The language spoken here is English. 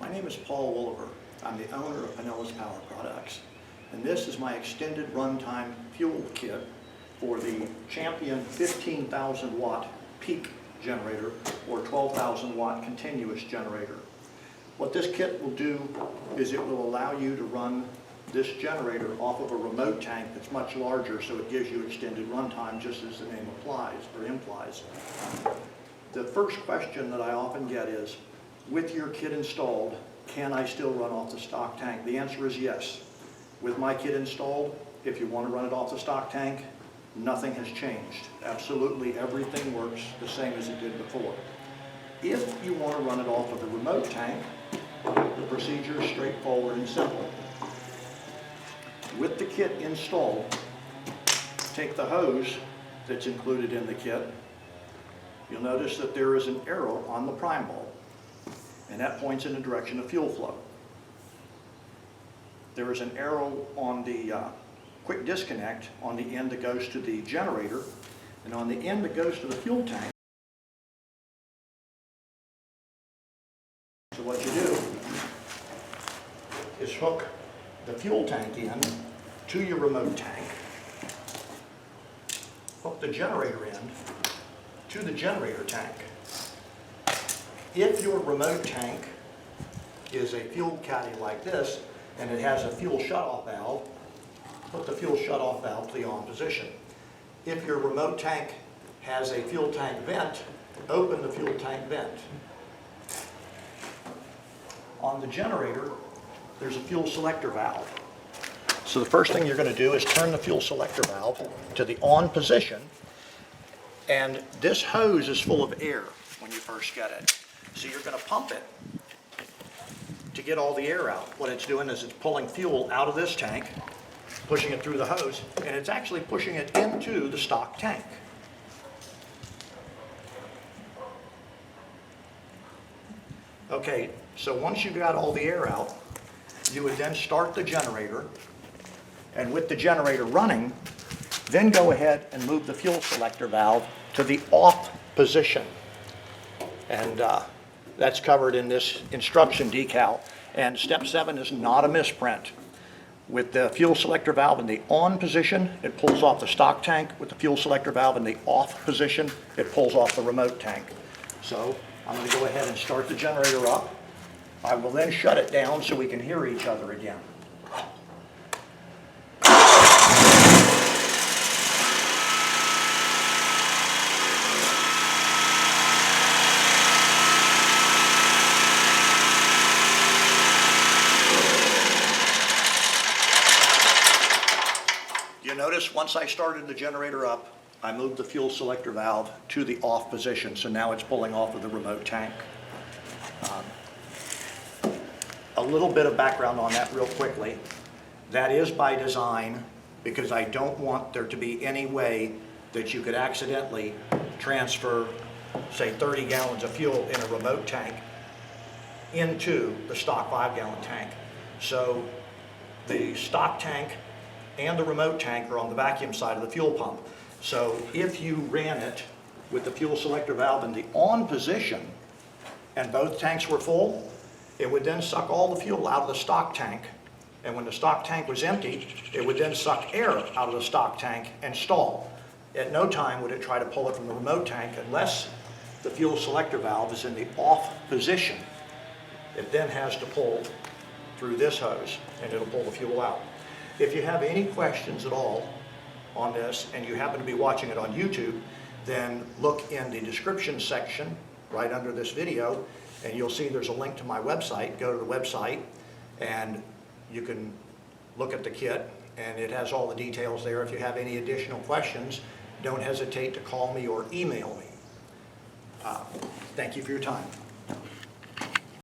My name is Paul Wolliver. I'm the owner of Pinellas Power Products, and this is my extended runtime fuel kit for the Champion 15,000 watt peak generator or 12,000 watt continuous generator. What this kit will do is it will allow you to run this generator off of a remote tank that's much larger, so it gives you extended runtime just as the name applies or implies. The first question that I often get is, with your kit installed, can I still run off the stock tank? The answer is yes. With my kit installed, if you want to run it off the stock tank, nothing has changed. Absolutely everything works the same as it did before. If you want to run it off of the remote tank, the procedure is straightforward and simple. With the kit installed, take the hose that's included in the kit. You'll notice that there is an arrow on the prime bulb, and that points in the direction of fuel flow. There is an arrow on the quick disconnect on the end that goes to the generator, and on the end that goes to the fuel tank. So what you do is hook the fuel tank in to your remote tank, hook the generator end to the generator tank. If your remote tank is a fuel caddy like this and it has a fuel shutoff valve, put the fuel shutoff valve to the on position. If your remote tank has a fuel tank vent, open the fuel tank vent. On the generator, there's a fuel selector valve. So the first thing you're going to do is turn the fuel selector valve to the on position, and this hose is full of air when you first get it. So you're going to pump it to get all the air out. What it's doing is it's pulling fuel out of this tank, pushing it through the hose, and it's actually pushing it into the stock tank. Okay, so once you got all the air out, you would then start the generator, and with the generator running, then go ahead and move the fuel selector valve to the off position. And that's covered in this instruction decal. And step 7 is not a misprint. With the fuel selector valve in the on position, it pulls off the stock tank. With the fuel selector valve in the off position, it pulls off the remote tank. So I'm going to go ahead and start the generator up. I will then shut it down so we can hear each other again. You notice once I started the generator up, I moved the fuel selector valve to the off position, so now it's pulling off of the remote tank. A little bit of background on that real quickly. That is by design, because I don't want there to be any way that you could accidentally transfer, say, 30 gallons of fuel in a remote tank into the stock 5-gallon tank. So the stock tank and the remote tank are on the vacuum side of the fuel pump. So if you ran it with the fuel selector valve in the on position and both tanks were full, it would then suck all the fuel out of the stock tank. And when the stock tank was empty, it would then suck air out of the stock tank and stall. At no time would it try to pull it from the remote tank unless the fuel selector valve is in the off position. It then has to pull through this hose and it'll pull the fuel out. If you have any questions at all on this and you happen to be watching it on YouTube, then look in the description section right under this video and you'll see there's a link to my website. Go to the website and you can look at the kit, and it has all the details there. If you have any additional questions, don't hesitate to call me or email me. Thank you for your time.